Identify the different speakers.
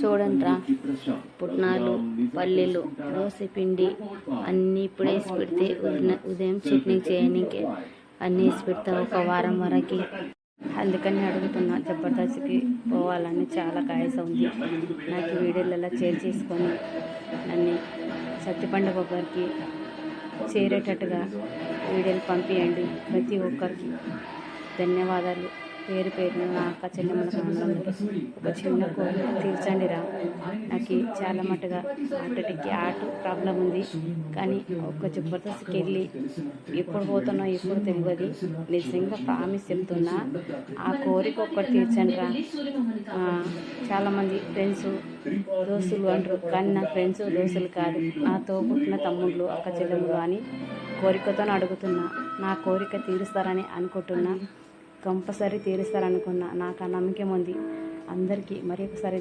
Speaker 1: చూడండిరా, పుట్నాలు, పల్లీలు, దోశ పిండి అన్నీ ఇప్పుడు వేసి పెడితే ఉదయం చట్నీ చేయడానికి అన్నీ వేసి పెడతా ఒక వారం వరకు. అందుకని అడుగుతున్నా, జబర్దస్త్కి పోవాలని చాలా కాయస ఉంది. నాకు వీడియోలలో షేర్ చేసుకొని నన్ను సత్తి పండుగ ఒకరికి చేరేటట్టుగా వీడియోలు పంపించండి. ప్రతి ఒక్కరికి ధన్యవాదాలు. పేరు పేరు నా అక్క చెల్లెమ్మలకు ఒక చిన్న కోరిక తీర్చండిరా. నాకు చాలా మట్టుగా హార్ట్ ప్రాబ్లం ఉంది, కానీ ఒక జబర్దస్త్కి వెళ్ళి ఎప్పుడు పోతున్నా ఎప్పుడు తెలియదు. నిజంగా ప్రామిస్ చెప్తున్నా, ఆ కోరిక ఒక్కటి తీర్చండిరా. చాలామంది ఫ్రెండ్స్ దోస్తులు అంటారు, కానీ నా ఫ్రెండ్స్ దోస్తులు కాదు, నాతో పుట్టిన తమ్ముళ్ళు అక్క చెల్లెమ్మలు అని కోరికతో అడుగుతున్నా. నా కోరిక తీరుస్తారని అనుకుంటున్నా, కంపల్సరీ తీరుస్తారనుకున్నా. నాకు ఆ నమ్మకం ఉంది. అందరికీ మరి ఒకసారి